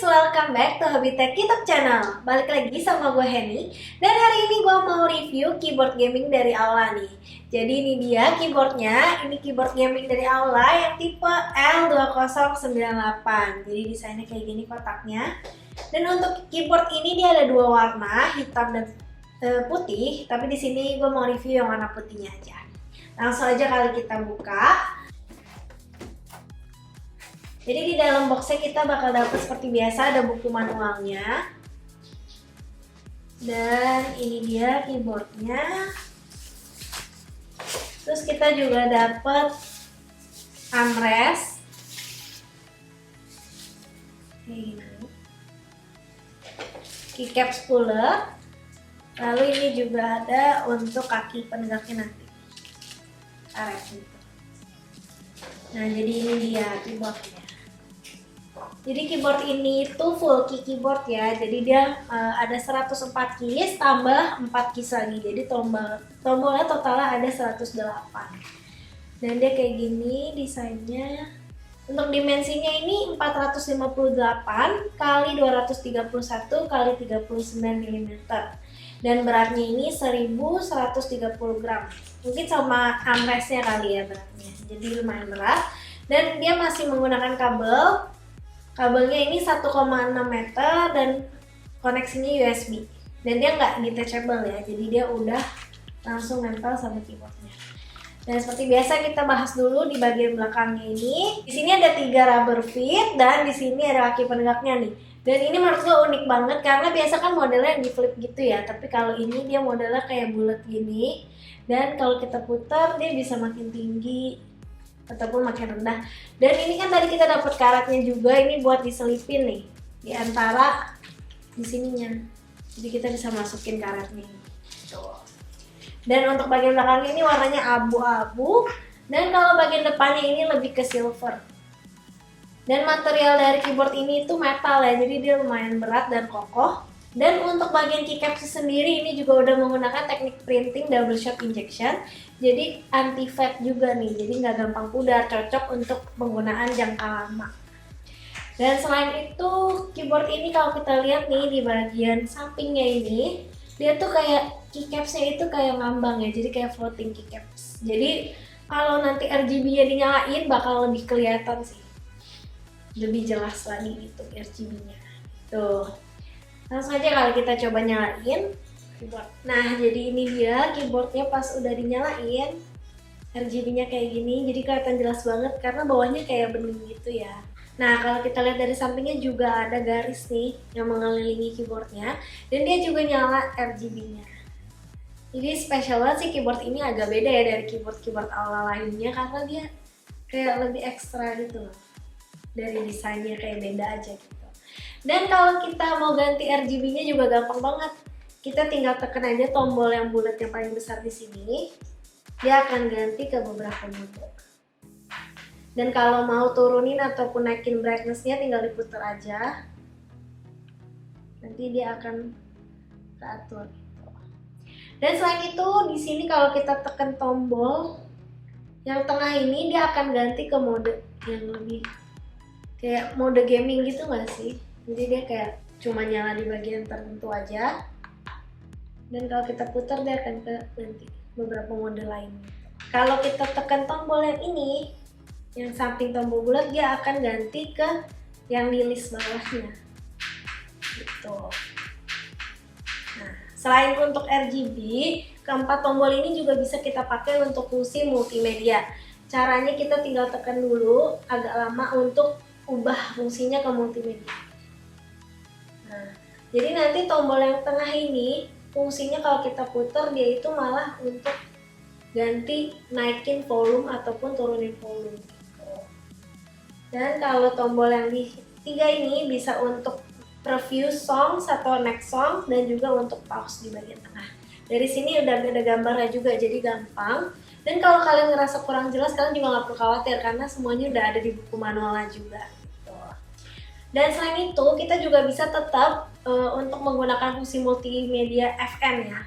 welcome back to Hobbytech YouTube channel. Balik lagi sama gue Henny. Dan hari ini gue mau review keyboard gaming dari Aula nih. Jadi ini dia keyboardnya. Ini keyboard gaming dari Aula yang tipe L2098. Jadi desainnya kayak gini kotaknya. Dan untuk keyboard ini dia ada dua warna, hitam dan putih. Tapi di sini gue mau review yang warna putihnya aja. Langsung aja kali kita buka. Jadi di dalam boxnya kita bakal dapet seperti biasa, ada buku manualnya. Dan ini dia keyboardnya. Terus kita juga dapet armrest kayak gini, keycap spooler. Lalu ini juga ada untuk kaki penegaknya nanti, karet gitu. Nah jadi ini dia keyboardnya. Jadi keyboard ini tuh full key keyboard ya. Jadi dia ada 104 keys tambah 4 keys lagi. Jadi tombolnya totalnya ada 108. Dan dia kayak gini desainnya. Untuk dimensinya ini 458 kali 231 kali 39 mm. Dan beratnya ini 1130 gram. Mungkin sama armrestnya kali ya beratnya. Jadi lumayan berat. Dan dia masih menggunakan kabel. Kabelnya ini 1,6 meter dan koneksinya USB. Dan dia nggak detachable ya, jadi dia udah langsung nempel sama keyboardnya. Dan seperti biasa kita bahas dulu di bagian belakangnya ini. Di sini ada 3 rubber feet dan di sini ada kaki penegaknya nih. Dan ini menurut gue unik banget karena biasa kan modelnya di flip gitu ya. Tapi kalau ini dia modelnya kayak bulat gini. Dan kalau kita putar dia bisa makin tinggi ataupun makin rendah. Dan ini kan tadi kita dapat karetnya juga, ini buat diselipin nih di antara di sininya. Jadi kita bisa masukin karetnya ini. Tuh. Dan untuk bagian belakangnya ini warnanya abu-abu. Dan kalau bagian depannya ini lebih ke silver. Dan material dari keyboard ini itu metal ya, jadi dia lumayan berat dan kokoh. Dan untuk bagian keycap sendiri ini juga udah menggunakan teknik printing double shot injection. Jadi anti fade juga nih, jadi nggak gampang pudar, cocok untuk penggunaan jangka lama. Dan selain itu keyboard ini kalau kita lihat nih di bagian sampingnya ini, dia tuh kayak keycapsnya itu kayak ngambang ya, jadi kayak floating keycaps. Jadi kalau nanti RGB-nya dinyalain bakal lebih kelihatan sih, lebih jelas lagi gitu RGB-nya. Tuh. Langsung aja kalau kita coba nyalain keyboard. Nah jadi ini dia keyboardnya pas udah dinyalain, RGB-nya kayak gini, jadi kelihatan jelas banget karena bawahnya kayak bening gitu ya. Nah kalau kita lihat dari sampingnya juga ada garis nih yang mengelilingi keyboardnya, dan dia juga nyala RGB-nya. Jadi spesial banget sih keyboard ini, agak beda ya dari keyboard Aula lainnya karena dia kayak lebih ekstra gitu loh. Dari desainnya kayak beda aja gitu. Dan kalau kita mau ganti RGB-nya juga gampang banget. Kita tinggal tekan aja tombol yang bulat yang paling besar di sini. Dia akan ganti ke beberapa mode. Dan kalau mau turunin ataupun naikin brightness-nya tinggal diputar aja. Nanti dia akan teratur gitu. Dan selain itu di sini kalau kita tekan tombol yang tengah ini, dia akan ganti ke mode yang lebih kayak mode gaming gitu nggak sih? Jadi dia kayak cuma nyala di bagian tertentu aja. Dan kalau kita putar dia akan ke ganti beberapa mode lain. Kalau kita tekan tombol yang ini, yang samping tombol bulat, dia akan ganti ke yang di list bawahnya. Gitu. Nah, selain untuk RGB, keempat tombol ini juga bisa kita pakai untuk fungsi multimedia. Caranya kita tinggal tekan dulu agak lama untuk ubah fungsinya ke multimedia. Nah, jadi nanti tombol yang tengah ini fungsinya kalau kita putar dia itu malah untuk ganti naikin volume ataupun turunin volume. Dan kalau tombol yang di 3 ini bisa untuk preview songs atau next song dan juga untuk pause di bagian tengah. Dari sini udah ada gambarnya juga, jadi gampang. Dan kalau kalian ngerasa kurang jelas, kalian juga nggak perlu khawatir karena semuanya udah ada di buku manualnya juga. Dan selain itu kita juga bisa tetap untuk menggunakan fungsi multimedia FN ya.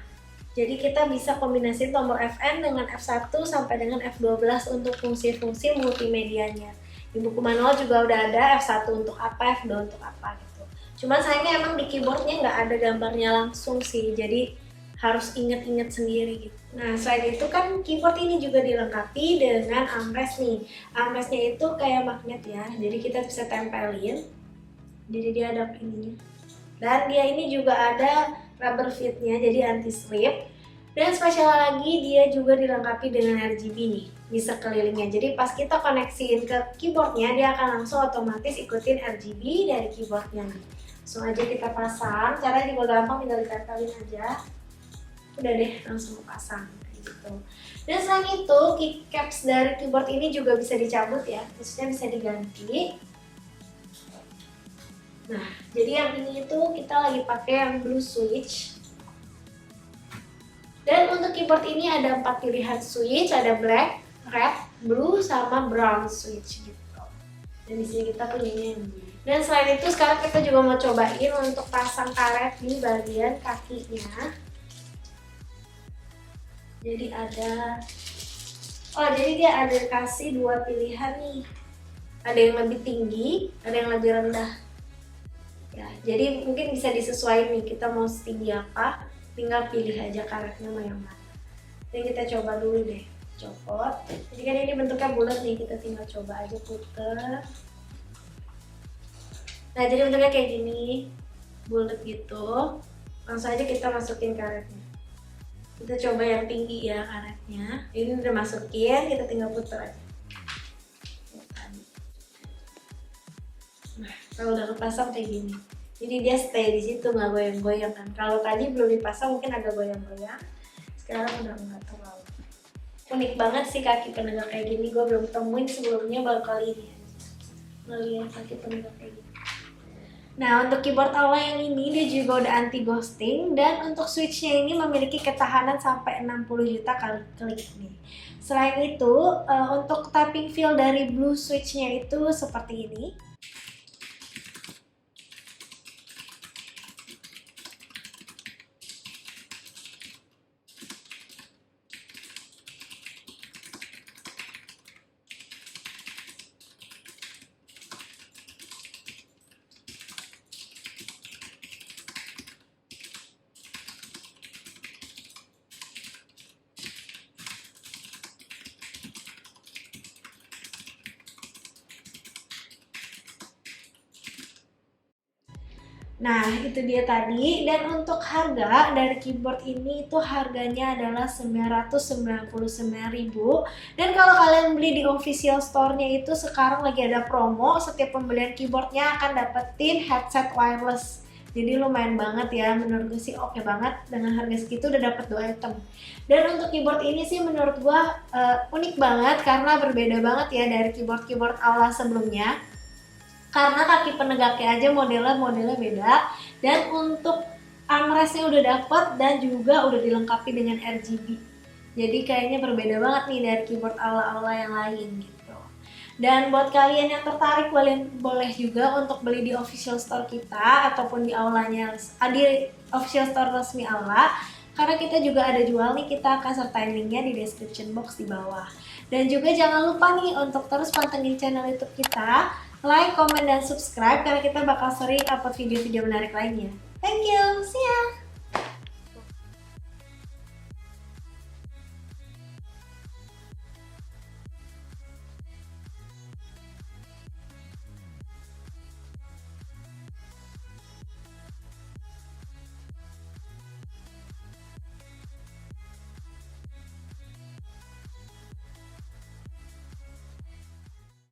Jadi kita bisa kombinasi tombol FN dengan F1 sampai dengan F12 untuk fungsi-fungsi multimedianya. Di buku manual juga udah ada F1 untuk apa, F2 untuk apa gitu. Cuman sayangnya emang di keyboardnya nggak ada gambarnya langsung sih, jadi harus inget-inget sendiri gitu. Nah selain itu kan keyboard ini juga dilengkapi dengan armrest nih. Armrestnya itu kayak magnet ya, jadi kita bisa tempelin. Jadi dia ada ininya. Dan dia ini juga ada rubber feetnya, jadi anti slip. Dan spesial lagi dia juga dilengkapi dengan RGB nih, bisa kelilingnya. Jadi pas kita koneksiin ke keyboardnya, dia akan langsung otomatis ikutin RGB dari keyboardnya nih. Langsung aja kita pasang, caranya juga gampang, tinggal ditempelin aja. Udah deh, langsung pasang gitu. Dan selain itu, keycaps dari keyboard ini juga bisa dicabut ya, maksudnya bisa diganti. Nah, jadi yang ini itu kita lagi pakai yang blue switch. Dan untuk keyboard ini ada 4 pilihan switch, ada black, red, blue, sama brown switch gitu. Dan di sini kita pilihnya yang blue. Dan selain itu sekarang kita juga mau cobain untuk pasang karet di bagian kakinya. Jadi jadi dia ada kasih 2 pilihan nih. Ada yang lebih tinggi, ada yang lebih rendah. Ya, jadi mungkin bisa disesuaikan nih, kita mau setinggi apa, tinggal pilih aja karetnya mau yang mana. Jadi kita coba dulu deh, copot. Jadi kan ini bentuknya bulat nih, kita tinggal coba aja puter. Nah jadi bentuknya kayak gini, bulat gitu. Langsung aja kita masukin karetnya. Kita coba yang tinggi ya karetnya. Ini udah masukin, kita tinggal puter aja. Nah kalau udah kepasang kayak gini, jadi dia stay di situ, nggak goyang-goyang kan. Kalau tadi belum dipasang mungkin agak goyang-goyang, sekarang udah nggak terlalu. Unik banget sih kaki penegak kayak gini, gue belum temuin sebelumnya, baru kali ini ngeliat kaki penegak kayak gini. Nah untuk keyboard Aula yang ini dia juga udah anti ghosting, dan untuk switchnya ini memiliki ketahanan sampai 60 juta kali klik nih. Selain itu untuk tapping feel dari blue switchnya itu seperti ini. Nah itu dia tadi, dan untuk harga dari keyboard ini itu harganya adalah 999.000. Dan kalau kalian beli di official store-nya itu sekarang lagi ada promo, setiap pembelian keyboardnya akan dapetin headset wireless. Jadi lumayan banget ya, menurut gue sih oke banget, dengan harga segitu udah dapet 2 item. Dan untuk keyboard ini sih menurut gue unik banget karena berbeda banget ya dari keyboard-keyboard Aula sebelumnya. Karena kaki penegaknya aja modelnya beda, dan untuk armrestnya udah dapet dan juga udah dilengkapi dengan RGB. Jadi kayaknya berbeda banget nih dari keyboard Aula-Aula yang lain gitu. Dan buat kalian yang tertarik, boleh juga untuk beli di official store kita ataupun di Aulanya, di official store resmi Aula. Karena kita juga ada jual nih, kita akan sertain linknya di description box di bawah. Dan juga jangan lupa nih untuk terus pantengin channel YouTube kita, like, komen, dan subscribe karena kita bakal sering upload video-video menarik lainnya. Thank you, see ya!